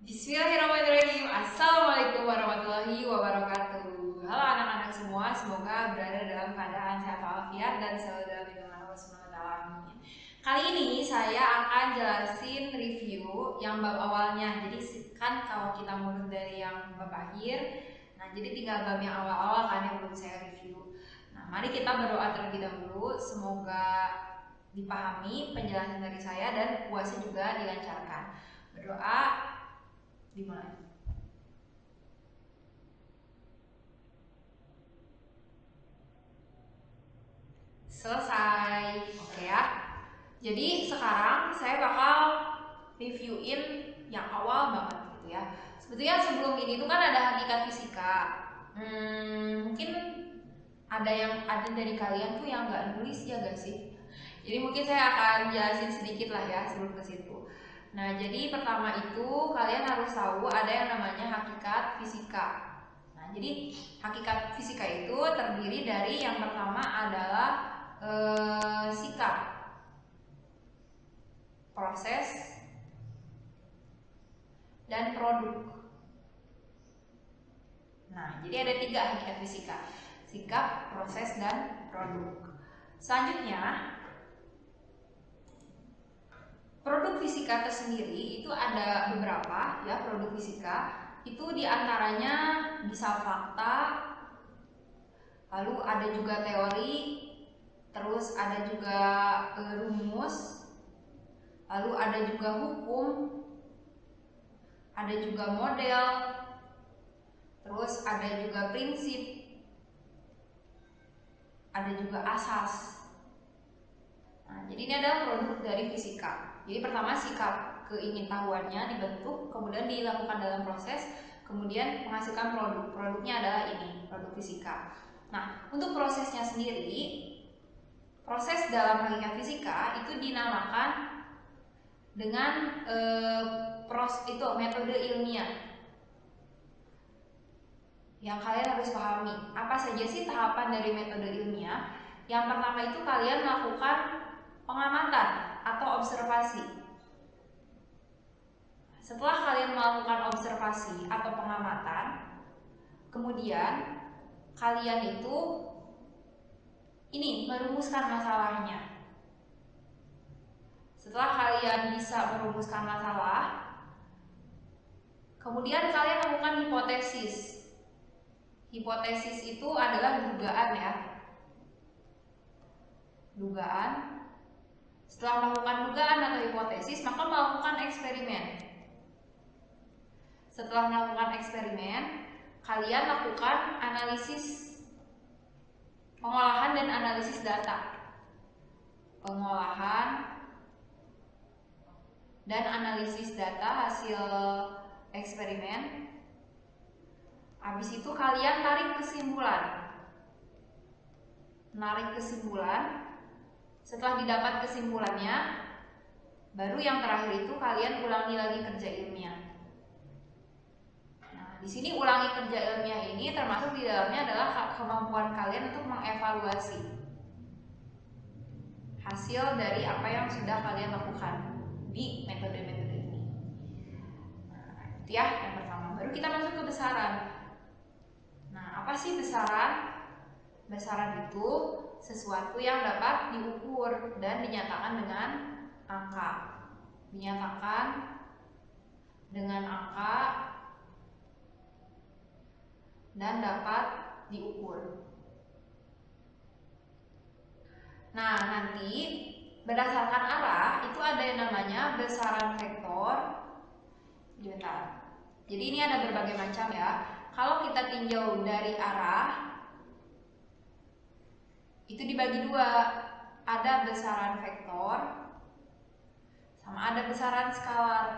Bismillahirrahmanirrahim. Assalamualaikum warahmatullahi wabarakatuh. Halo anak-anak semua, semoga berada dalam keadaan sehat walafiat dan selalu dalam lindungan Allah Subhanahu wa taala. Amin. Kali ini saya akan jelasin review yang bab awalnya. Jadi kan kalau kita mundur dari yang bab akhir, nah jadi tinggal bab yang awal-awal kan yang belum saya review. Nah, mari kita berdoa terlebih dahulu, semoga dipahami penjelasan dari saya dan puasa juga dilancarkan. Berdoa dimulai. Selesai. Oke ya. Jadi sekarang saya bakal reviewin yang awal banget gitu ya. Sebetulnya sebelum ini tuh kan ada hakikat fisika. Mungkin ada dari kalian tuh yang nggak nulis ya gak sih? Jadi mungkin saya akan jelasin sedikit lah ya sebelum ke situ. Nah, jadi pertama itu kalian harus tahu ada yang namanya hakikat fisika. Nah, jadi hakikat fisika itu terdiri dari yang pertama adalah sikap, proses, dan produk. Nah, jadi ada 3 hakikat fisika: sikap, proses, dan produk. Selanjutnya, produk fisika tersendiri itu ada beberapa ya. Produk fisika itu diantaranya bisa fakta, lalu ada juga teori, terus ada juga rumus, lalu ada juga hukum, ada juga model, terus ada juga prinsip, ada juga asas. Nah, jadi ini adalah produk dari fisika. Jadi pertama sikap keingintahuannya dibentuk, kemudian dilakukan dalam proses, kemudian menghasilkan produk. Produknya adalah ini, produk fisika. Nah, untuk prosesnya sendiri, proses dalam hakikat fisika itu dinamakan dengan metode ilmiah. Yang kalian harus pahami, apa saja sih tahapan dari metode ilmiah? Yang pertama itu kalian melakukan pengamatan atau observasi. Setelah kalian melakukan observasi atau pengamatan, kemudian kalian itu merumuskan masalahnya. Setelah kalian bisa merumuskan masalah, kemudian kalian melakukan hipotesis. Hipotesis itu adalah dugaan ya. Dugaan. Setelah melakukan dugaan atau hipotesis, maka melakukan eksperimen. Setelah melakukan eksperimen, kalian lakukan analisis, pengolahan dan analisis data. Pengolahan dan analisis data hasil eksperimen. Habis itu kalian tarik kesimpulan. Menarik kesimpulan. Setelah didapat kesimpulannya, baru yang terakhir itu kalian ulangi lagi kerja ilmiah. Nah, di sini ulangi kerja ilmiah ini termasuk di dalamnya adalah kemampuan kalian untuk mengevaluasi hasil dari apa yang sudah kalian lakukan di metode-metode ini. Nah, itu ya yang pertama. Baru kita masuk ke besaran. Nah, apa sih besaran? Besaran itu sesuatu yang dapat diukur dan dinyatakan dengan angka. Dinyatakan dengan angka dan dapat diukur. Nah, nanti berdasarkan arah itu ada yang namanya besaran vektor. Bentar. Jadi ini ada berbagai macam ya. Kalau kita tinjau dari arah, itu dibagi 2, ada besaran vektor sama ada besaran skalar.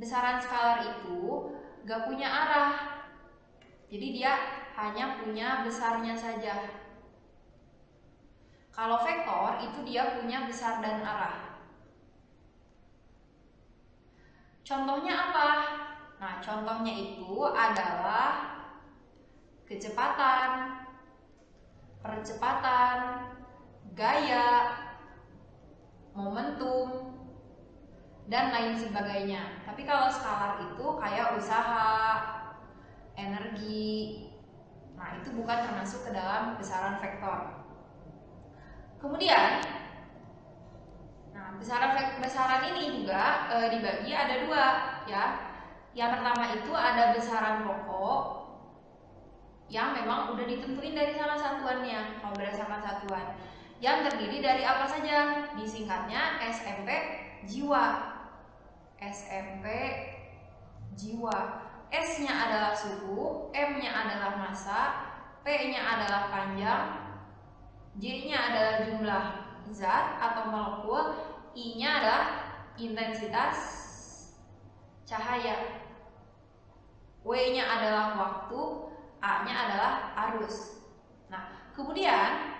Besaran skalar itu gak punya arah, jadi dia hanya punya besarnya saja. Kalau vektor itu dia punya besar dan arah. Contohnya apa? Nah, contohnya itu adalah kecepatan, percepatan, gaya, momentum, dan lain sebagainya. Tapi kalau skalar itu kayak usaha, energi, nah itu bukan termasuk ke dalam besaran vektor. Kemudian, nah besaran ini juga dibagi ada dua ya. Yang pertama itu ada besaran pokok yang memang udah ditentuin dari salah satuannya, kalau berdasarkan satuan, yang terdiri dari apa saja, disingkatnya SMP jiwa. SMP jiwa. S-nya adalah suhu, M-nya adalah massa, P-nya adalah panjang, J-nya adalah jumlah zat atau molekul, I-nya adalah intensitas cahaya, W-nya adalah waktu, A-nya adalah arus. Nah, kemudian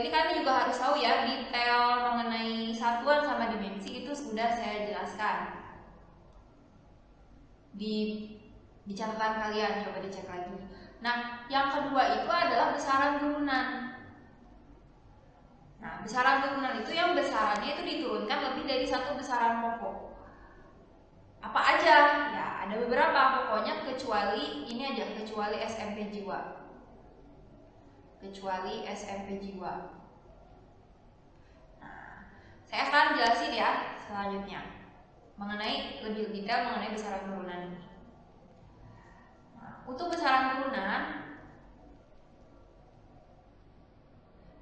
ini kalian juga harus tahu ya, detail mengenai satuan sama dimensi itu sudah saya jelaskan di catatan kalian, coba dicek lagi. Nah, yang kedua itu adalah besaran turunan. Nah, besaran turunan itu yang besarannya itu diturunkan lebih dari satu besaran pokok. Apa aja? Ya, ada beberapa, pokoknya kecuali ini aja, kecuali SMP jiwa. Kecuali SMP jiwa. Nah, saya akan jelasin ya selanjutnya mengenai lebih detail mengenai besaran turunan ini. Nah, untuk besaran turunan,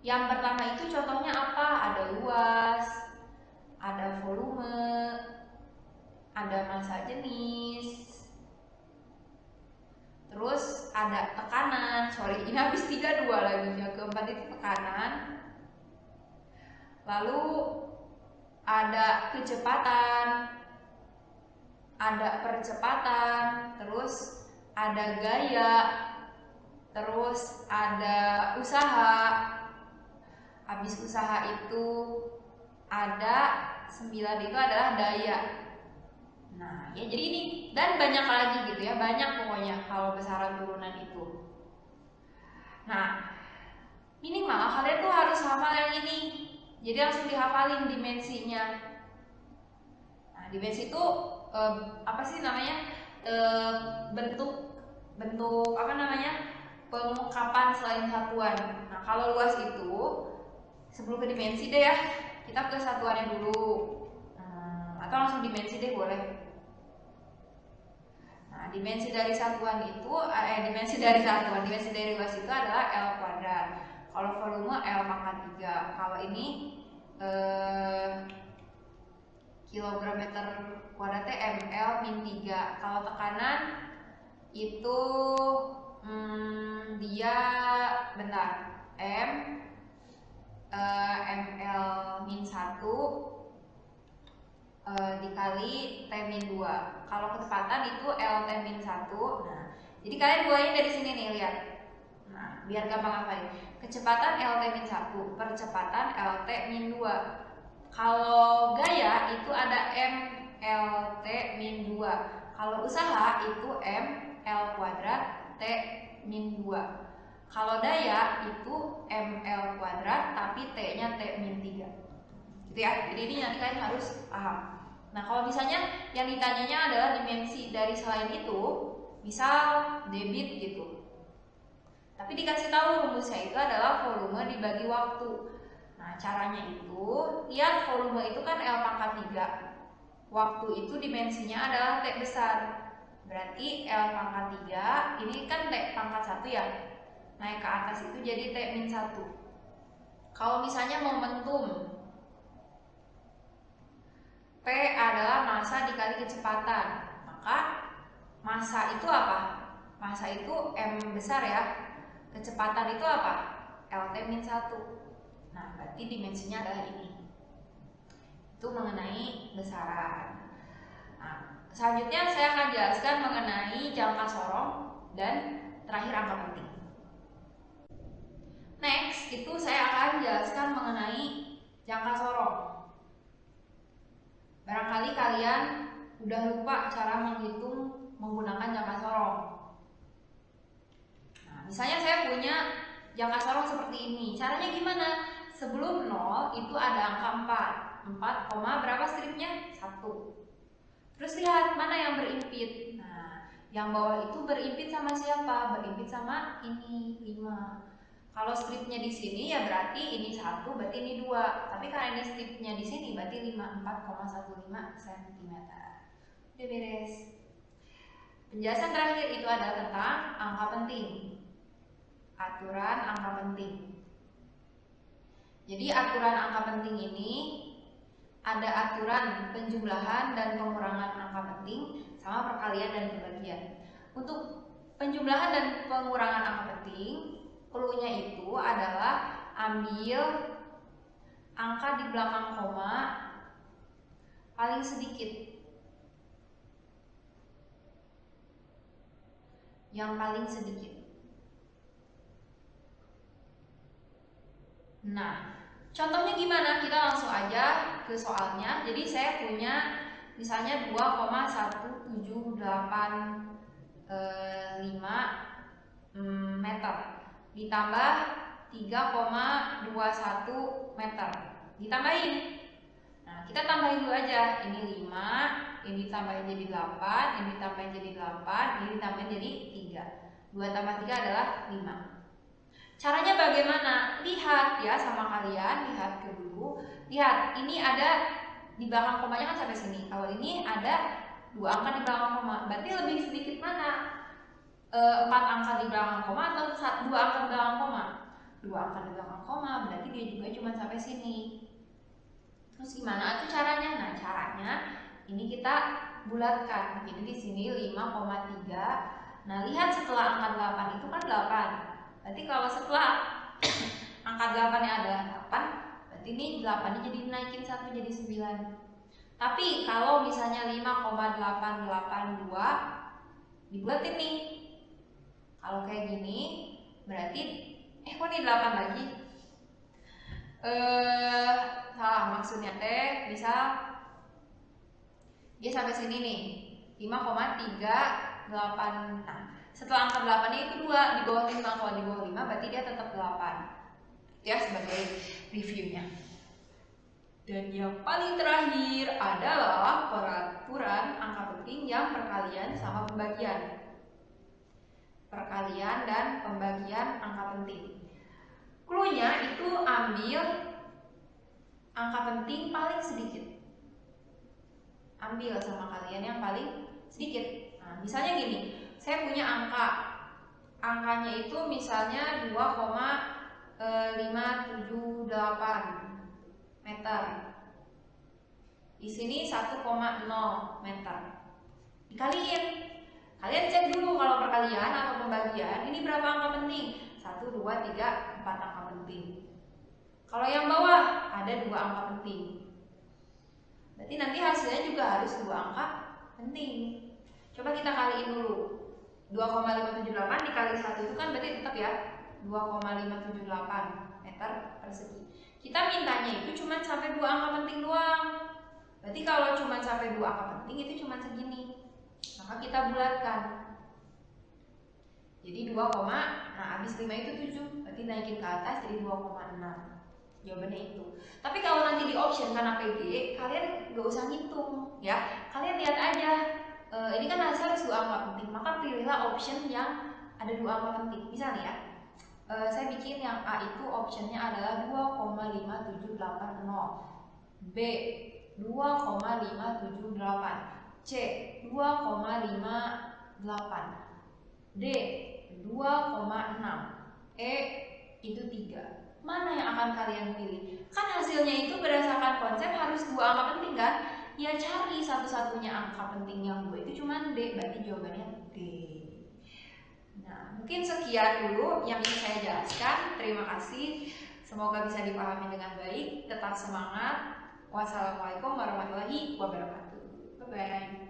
yang pertama itu contohnya apa? Ada luas, ada volume, ada massa jenis, terus ada tekanan. Sorry, ini habis 32 lagi. Yang keempat itu tekanan. Lalu ada kecepatan, ada percepatan, terus ada gaya, terus ada usaha. Habis usaha itu ada 9 itu adalah daya. Nah, ya jadi ini dan banyak lagi gitu ya, banyak pokoknya kalau besaran turunan itu. Nah, minimal kalian tuh harus hafal yang ini. Jadi langsung dihafalin dimensinya. Nah, dimensi itu apa sih namanya? Bentuk apa namanya? Pengungkapan selain satuan. Nah, kalau luas itu sebelum ke dimensi deh ya, kita ke satuannya dulu. Atau langsung dimensi deh boleh. Nah, dimensi dari satuan itu dimensi dari luas itu adalah L kuadrat. Kalau volume L pangkat 3. Kalau ini kilogram meter kuadratnya mL min 3. Kalau tekanan itu dia bentar, mL min 1 dikali T min 2. Kalau kecepatan itu LT min 1. Nah, jadi kalian buahin dari sini nih, lihat. Nah, biar gampang hafalin. Kecepatan LT min 1, percepatan LT min 2. Kalau gaya itu ada MLT min 2. Kalau usaha itu ML kuadrat T min 2. Kalau daya itu ML kuadrat tapi T-nya T min 3. Gitu ya. Jadi ini nanti kalian harus paham. Nah, kalau misalnya yang ditanyanya adalah dimensi dari selain itu, misal debit gitu. Tapi dikasih tahu rumusnya itu adalah volume dibagi waktu. Nah, caranya itu, lihat volume itu kan L pangkat 3. Waktu itu dimensinya adalah T besar. Berarti L pangkat 3, ini kan T pangkat 1 ya. Naik ke atas itu jadi T min 1. Kalau misalnya momentum, P adalah massa dikali kecepatan. Maka massa itu apa? Massa itu M besar ya. Kecepatan itu apa? LT min 1. Nah, berarti dimensinya adalah ini. Itu mengenai besaran. Nah, selanjutnya saya akan jelaskan mengenai jangka sorong dan terakhir angka penting. Next, itu saya akan jelaskan mengenai jangka sorong. Barangkali kalian udah lupa cara menghitung menggunakan jangka sorong. Nah, misalnya saya punya jangka sorong seperti ini. Caranya gimana? Sebelum 0 itu ada angka 4, berapa stripnya? 1. Terus lihat mana yang berimpit. Nah, yang bawah itu berimpit sama siapa? Berimpit sama ini 5. Kalau stripnya di sini ya berarti ini 1, berarti ini 2. Tapi karena ini stripnya di sini berarti 5, 4,15 cm. Udah beres. Penjelasan terakhir itu adalah tentang angka penting. Aturan angka penting. Jadi aturan angka penting ini ada aturan penjumlahan dan pengurangan angka penting sama perkalian dan pembagian. Untuk penjumlahan dan pengurangan angka penting, clue-nya itu adalah ambil angka di belakang koma paling sedikit. Yang paling sedikit. Nah, contohnya gimana? Kita langsung aja ke soalnya. Jadi saya punya misalnya 2,1785 meter ditambah 3,21 meter. Ditambahin. Nah, kita tambahin dulu aja. Ini 5, ini ditambahin jadi 8, ini ditambahin jadi 8, ini ditambahin jadi 3. 2 tambah 3 adalah 5. Caranya bagaimana? Lihat ya sama kalian, lihat ke dulu. Lihat, ini ada di belakang komanya kan sampai sini. Kalau ini ada 2 angka di belakang koma. Berarti lebih sedikit mana? 4 angka di belakang koma atau 2 angka di belakang koma? 2 angka di belakang koma, berarti dia juga cuma sampai sini. Terus gimana tuh caranya? Nah, caranya ini kita bulatkan. Jadi di sini 5,3. Nah, lihat setelah angka 8 itu kan 8. Berarti kalau setelah angka 8-nya ada 8, berarti ini 8-nya jadi naikin 1 jadi 9. Tapi kalau misalnya 5,882 dibulatin nih. Kalau kayak gini, berarti kok ini 8 lagi? Salah maksudnya bisa dia sampai sini nih. 5,38. Nah, setelah angka 8-nya itu 2 di bawah 5. Kalau di bawah 5 berarti dia tetap 8. Ya, sebagai reviewnya. Dan yang paling terakhir adalah peraturan angka penting yang perkalian sama pembagian. Perkalian dan pembagian angka penting. Clue-nya itu ambil angka penting paling sedikit. Ambil sama kalian yang paling sedikit. Nah, misalnya gini, saya punya angkanya itu misalnya 2,578 meter. Di sini 1,0 meter. Dikaliin. Kalian cek dulu kalau perkalian atau pembagian ini berapa angka penting? 1, 2, 3, 4 angka penting. Kalau yang bawah ada 2 angka penting. Berarti nanti hasilnya juga harus 2 angka penting. Coba kita kaliin dulu. 2,578 dikali 1 itu kan berarti tetap ya 2,578 meter persegi. Kita mintanya itu cuma sampai 2 angka penting doang. Berarti kalau cuma sampai 2 angka penting itu cuma segini. Maka kita bulatkan. Jadi 2, habis 5 itu 7. Berarti naikin ke atas jadi 2,6. Jawabannya itu. Tapi kalau nanti di option karena PG, kalian gak usah ngitung ya. Kalian lihat aja. Ini kan hasil harus 2 angka penting. Maka pilihlah option yang ada 2 angka penting. Misalnya ya, saya bikin yang A itu optionnya adalah 2,5780, B 2,578, C 2,58, D 2,6, E itu 3. Mana yang akan kalian pilih? Kan hasilnya itu berdasarkan konsep harus 2 angka penting kan? Ya cari satu-satunya angka penting yang 2 itu cuma D, berarti jawabannya D. Nah, mungkin sekian dulu yang ingin saya jelaskan. Terima kasih. Semoga bisa dipahami dengan baik. Tetap semangat. Wassalamualaikum warahmatullahi wabarakatuh. Bye-bye.